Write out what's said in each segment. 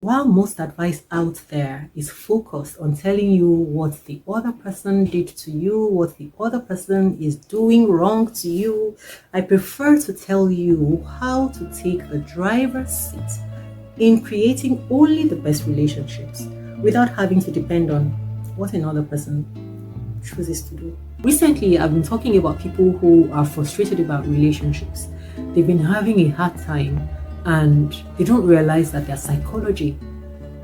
While most advice out there is focused on telling you what the other person did to you, what the other person is doing wrong to you, I prefer to tell you how to take the driver's seat in creating only the best relationships without having to depend on what another person chooses to do. Recently, I've been talking about people who are frustrated about relationships. They've been having a hard time and they don't realize that their psychology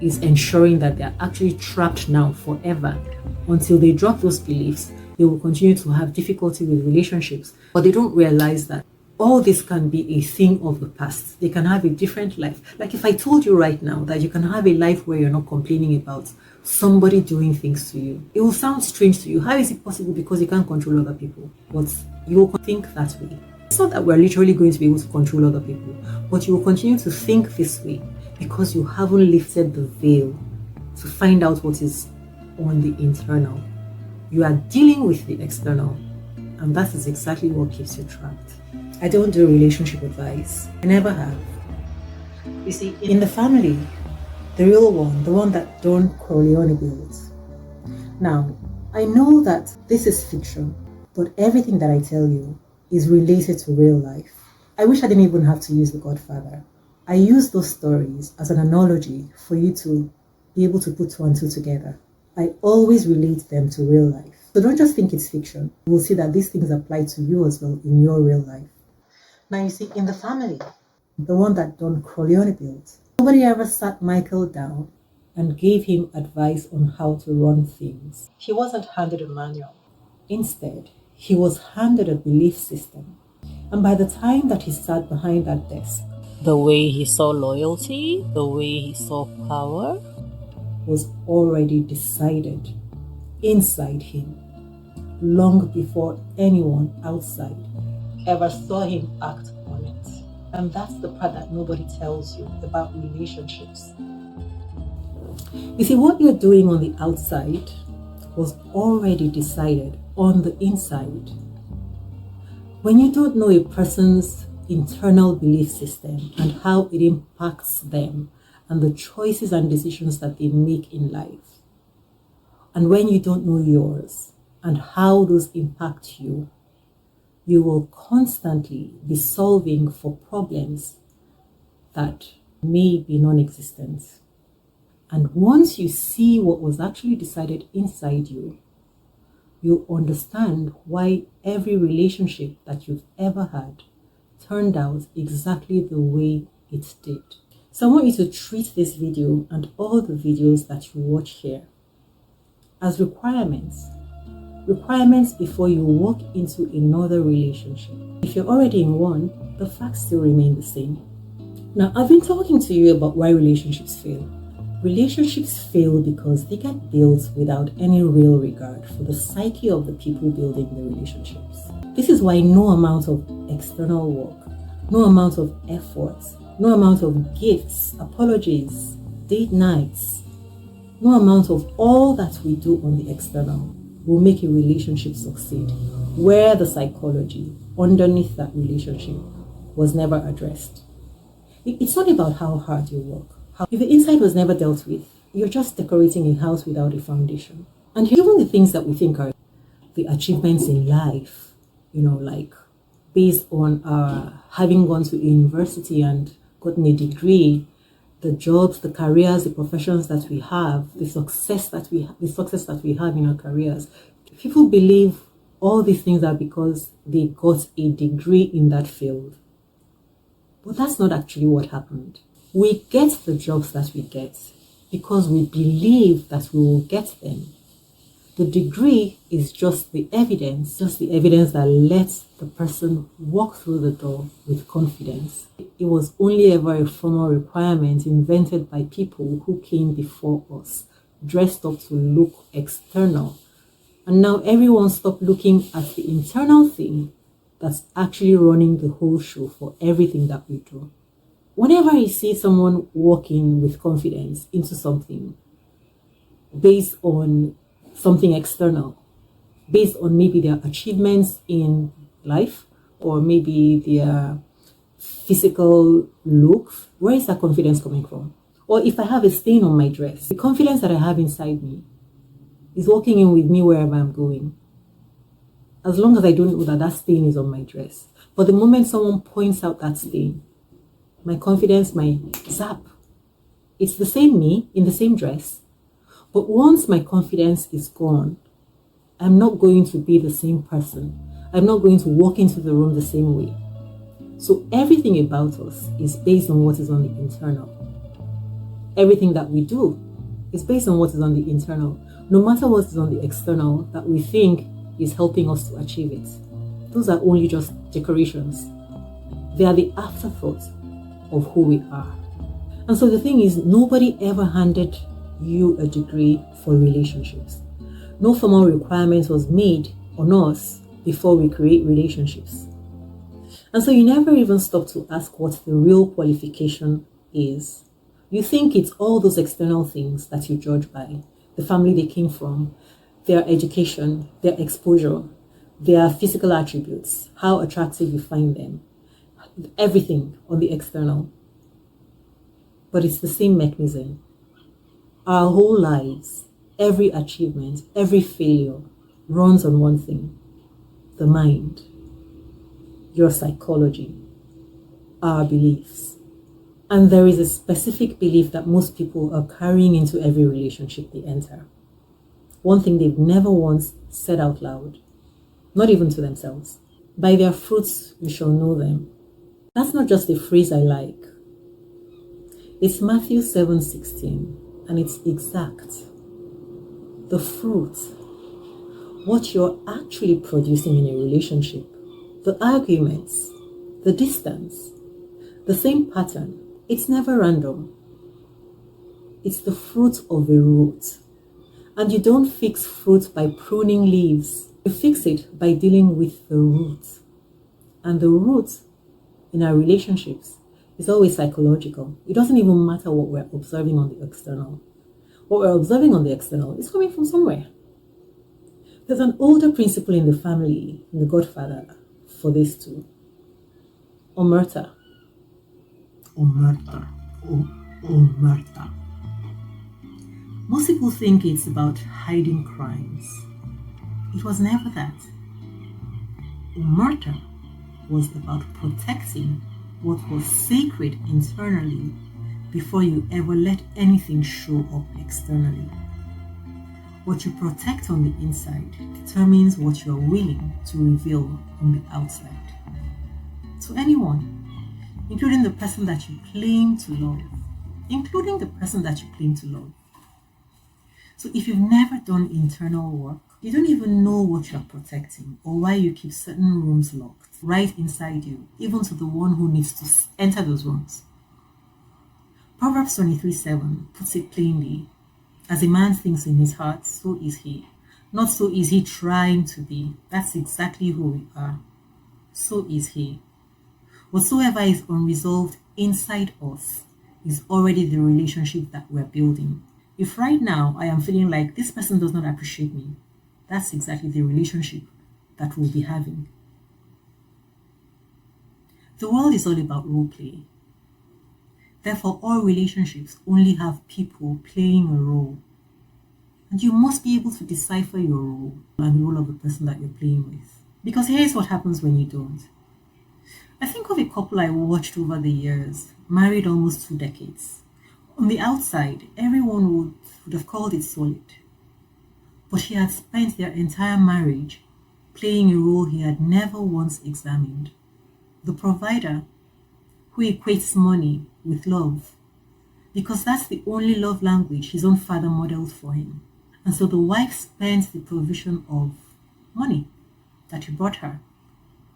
is ensuring that they're actually trapped now forever. Until they drop those beliefs, they will continue to have difficulty with relationships, but they don't realize that all this can be a thing of the past. They can have a different life. Like if I told you right now that you can have a life where you're not complaining about somebody doing things to you, it will sound strange to you. How is it possible? Because you can't control other people, but you will think that way. It's not that we're literally going to be able to control other people, but you will continue to think this way because you haven't lifted the veil to find out what is on the internal. You are dealing with the external, and that is exactly what keeps you trapped. I don't do relationship advice. I never have. You see, in the family, the real one, the one that Don Corleone built. Now, I know that this is fiction, but everything that I tell you is related to real life. I wish I didn't even have to use The Godfather. I use those stories as an analogy for you to be able to put two and two together. I always relate them to real life. So don't just think it's fiction. You will see that these things apply to you as well in your real life. Now you see, in the family, the one that Don Corleone built, nobody ever sat Michael down and gave him advice on how to run things. He wasn't handed a manual. Instead, he was handed a belief system. And by the time that he sat behind that desk, the way he saw loyalty, the way he saw power, was already decided inside him long before anyone outside ever saw him act on it. And that's the part that nobody tells you about relationships. You see, what you're doing on the outside was already decided on the inside. When you don't know a person's internal belief system and how it impacts them and the choices and decisions that they make in life, and when you don't know yours and how those impact you, you will constantly be solving for problems that may be non-existent. And once you see what was actually decided inside you, you'll understand why every relationship that you've ever had turned out exactly the way it did. So I want you to treat this video and all the videos that you watch here as requirements before you walk into another relationship. If you're already in one, the facts still remain the same. Now, I've been talking to you about why relationships fail. Relationships fail because they get built without any real regard for the psyche of the people building the relationships. This is why no amount of external work, no amount of effort, no amount of gifts, apologies, date nights, no amount of all that we do on the external will make a relationship succeed, where the psychology underneath that relationship was never addressed. It's not about how hard you work. If the inside was never dealt with, you're just decorating a house without a foundation. And even the things that we think are the achievements in life, like based on having gone to university and gotten a degree, the jobs, the careers, the professions that we have, the success that we have in our careers. People believe all these things are because they got a degree in that field. But that's not actually what happened. We get the jobs that we get because we believe that we will get them. The degree is just the evidence that lets the person walk through the door with confidence. It was only ever a formal requirement invented by people who came before us, dressed up to look external. And now everyone stopped looking at the internal thing that's actually running the whole show for everything that we do. Whenever you see someone walking with confidence into something based on something external, based on maybe their achievements in life or maybe their physical look, where is that confidence coming from? Or if I have a stain on my dress, the confidence that I have inside me is walking in with me wherever I'm going. As long as I don't know that that stain is on my dress. But the moment someone points out that stain, my confidence might zap. It's the same me in the same dress. But once my confidence is gone, I'm not going to be the same person. I'm not going to walk into the room the same way. So everything about us is based on what is on the internal. Everything that we do is based on what is on the internal, no matter what is on the external that we think is helping us to achieve it. Those are only just decorations. They are the afterthought of who we are. And so the thing is, nobody ever handed you a degree for relationships. No formal requirement was made on us before we create relationships. And so you never even stop to ask what the real qualification is. You think it's all those external things that you judge by: the family they came from, their education, their exposure, their physical attributes, how attractive you find them, everything on the external. But it's the same mechanism. Our whole lives, every achievement, every failure runs on one thing: the mind, your psychology, our beliefs. And there is a specific belief that most people are carrying into every relationship they enter. One thing they've never once said out loud, not even to themselves: by their fruits you shall know them. That's not just a phrase I like. It's Matthew 7:16, and it's exact. The fruit, what you're actually producing in a relationship, the arguments, the distance, the same pattern, it's never random. It's the fruit of a root. And you don't fix fruit by pruning leaves. You fix it by dealing with the root. And the root in our relationships is always psychological. It doesn't even matter what we're observing on the external. What we're observing on the external is coming from somewhere. There's an older principle in the family, in the Godfather, for this too. Omerta. Omerta. Omerta. Most people think it's about hiding crimes. It was never that. Omerta was about protecting what was sacred internally before you ever let anything show up externally. What you protect on the inside determines what you're willing to reveal on the outside. To anyone, including the person that you claim to love. Including the person that you claim to love. So if you've never done internal work, you don't even know what you're protecting or why you keep certain rooms locked right inside you, even to the one who needs to enter those rooms. Proverbs 23:7 puts it plainly: as a man thinks in his heart, so is he. Not so is he trying to be. That's exactly who we are. So is he. Whatsoever is unresolved inside us is already the relationship that we're building. If right now I am feeling like this person does not appreciate me, that's exactly the relationship that we'll be having. The world is all about role play. Therefore, all relationships only have people playing a role. And you must be able to decipher your role and the role of the person that you're playing with. Because here's what happens when you don't. I think of a couple I watched over the years, married almost 2 decades. On the outside, everyone would have called it solid. But he had spent their entire marriage playing a role he had never once examined. The provider, who equates money with love, because that's the only love language his own father modeled for him. And so the wife spent the provision of money that he brought her,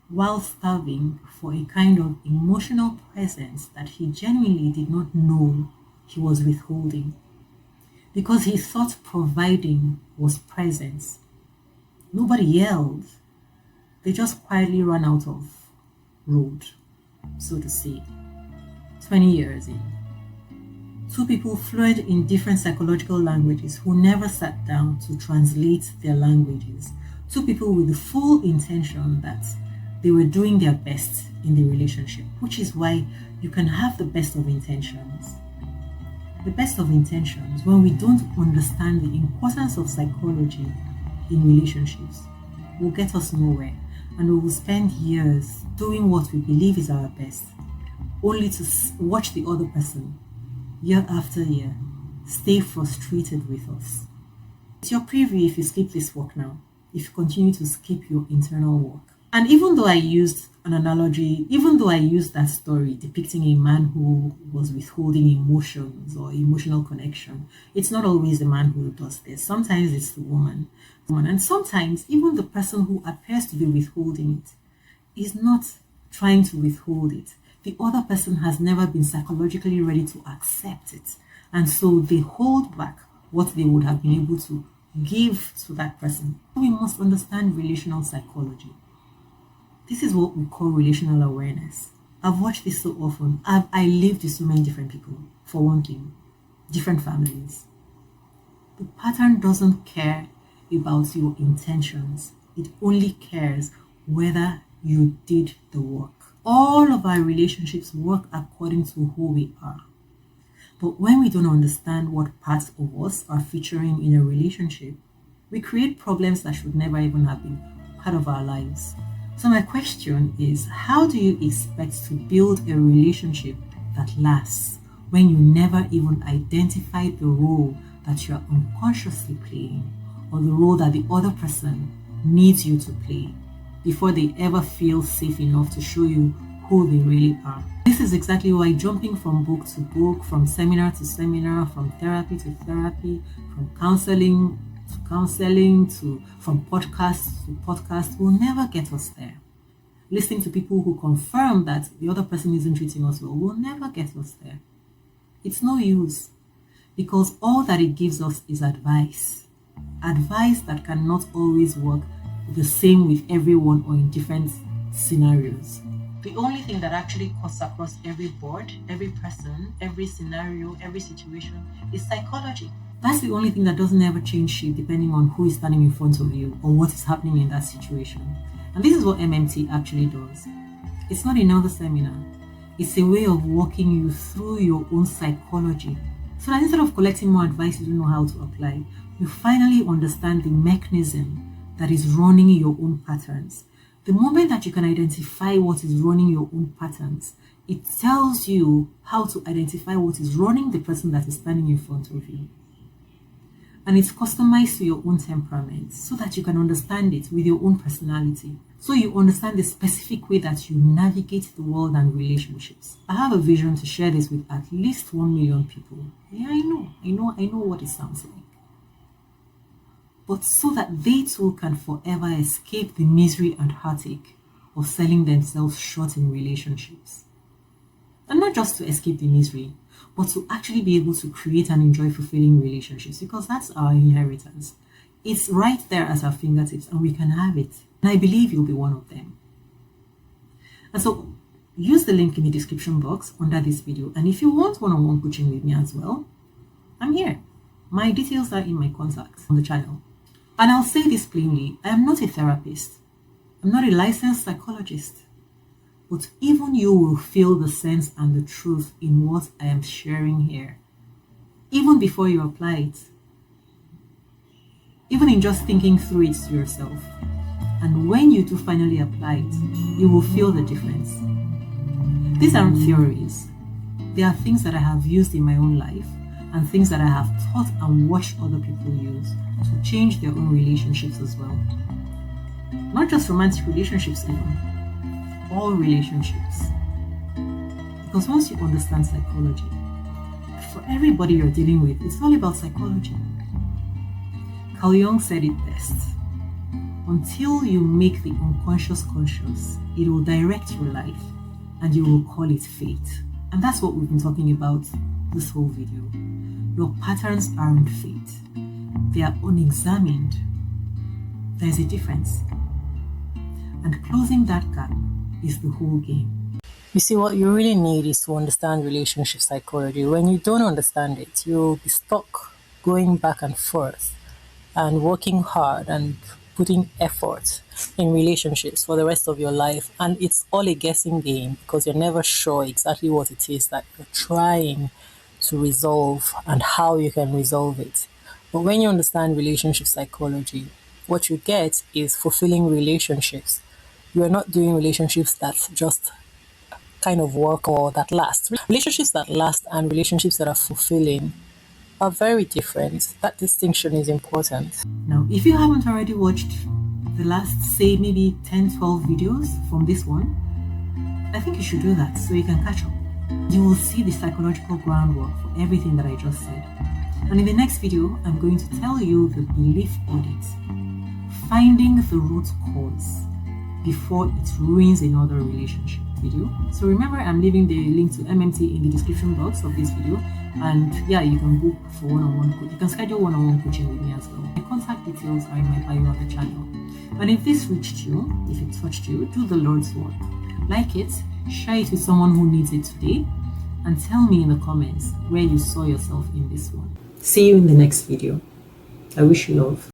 while starving for a kind of emotional presence that he genuinely did not know he was withholding, because he thought providing was presence. Nobody yelled. They just quietly ran out of road, so to say. 20 years in. 2 people fluent in different psychological languages who never sat down to translate their languages. 2 people with the full intention that they were doing their best in the relationship, which is why you can have the best of intentions. The best of intentions, when we don't understand the importance of psychology in relationships, will get us nowhere, and we will spend years doing what we believe is our best, only to watch the other person, year after year, stay frustrated with us. It's your preview if you skip this work now, if you continue to skip your internal work. And even though I used an analogy, even though I used that story depicting a man who was withholding emotions or emotional connection, it's not always the man who does this. Sometimes it's the woman. And sometimes even the person who appears to be withholding it is not trying to withhold it. The other person has never been psychologically ready to accept it. And so they hold back what they would have been able to give to that person. We must understand relational psychology. This is what we call relational awareness. I've watched this so often. I lived with so many different people, for one thing, different families. The pattern doesn't care about your intentions. It only cares whether you did the work. All of our relationships work according to who we are. But when we don't understand what parts of us are featuring in a relationship, we create problems that should never even have been part of our lives. So my question is, how do you expect to build a relationship that lasts when you never even identify the role that you're unconsciously playing, or the role that the other person needs you to play before they ever feel safe enough to show you who they really are? This is exactly why jumping from book to book, from seminar to seminar, from therapy to therapy, from counseling to counseling, from podcast to podcast will never get us there. Listening to people who confirm that the other person isn't treating us well will never get us there. It's no use, because all that it gives us is advice. Advice that cannot always work the same with everyone or in different scenarios. The only thing that actually cuts across every board, every person, every scenario, every situation is psychology. That's the only thing that doesn't ever change shape depending on who is standing in front of you or what is happening in that situation. And this is what MMT actually does. It's not another seminar. It's a way of walking you through your own psychology, so that instead of collecting more advice you don't know how to apply, you finally understand the mechanism that is running your own patterns. The moment that you can identify what is running your own patterns, it tells you how to identify what is running the person that is standing in front of you. And it's customized to your own temperament so that you can understand it with your own personality. So you understand the specific way that you navigate the world and relationships. I have a vision to share this with at least 1 million people. Yeah, I know what it sounds like. But so that they too can forever escape the misery and heartache of selling themselves short in relationships. And not just to escape the misery, but to actually be able to create and enjoy fulfilling relationships, because that's our inheritance. It's right there at our fingertips and we can have it. And I believe you'll be one of them. And so use the link in the description box under this video. And if you want one-on-one coaching with me as well, I'm here. My details are in my contacts on the channel. And I'll say this plainly, I am not a therapist. I'm not a licensed psychologist. But even you will feel the sense and the truth in what I am sharing here, even before you apply it. Even in just thinking through it to yourself. And when you do finally apply it, you will feel the difference. These aren't theories. They are things that I have used in my own life and things that I have taught and watched other people use to change their own relationships as well. Not just romantic relationships even. All relationships. Because once you understand psychology, for everybody you're dealing with, it's all about psychology. Carl Jung said it best. Until you make the unconscious conscious, it will direct your life and you will call it fate. And that's what we've been talking about this whole video. Your patterns aren't fate. They are unexamined. There's a difference. And closing that gap is the whole game. You see, what you really need is to understand relationship psychology. When you don't understand it, you'll be stuck going back and forth and working hard and putting effort in relationships for the rest of your life. And it's all a guessing game because you're never sure exactly what it is that you're trying to resolve and how you can resolve it. But when you understand relationship psychology, what you get is fulfilling relationships. You are not doing relationships that just kind of work or that last. Relationships that last and relationships that are fulfilling are very different. That distinction is important. Now, if you haven't already watched the last, say, maybe 10, 12 videos from this one, I think you should do that so you can catch up. You will see the psychological groundwork for everything that I just said. And in the next video, I'm going to tell you the belief audit, finding the root cause before it ruins another relationship video. So remember, I'm leaving the link to MMT in the description box of this video. And yeah, you can book for one-on-one coaching. You can schedule one-on-one coaching with me as well. My contact details are in my bio on the channel. And if this reached you, if it touched you, do the Lord's work. Like it, share it with someone who needs it today, and tell me in the comments where you saw yourself in this one. See you in the next video. I wish you love.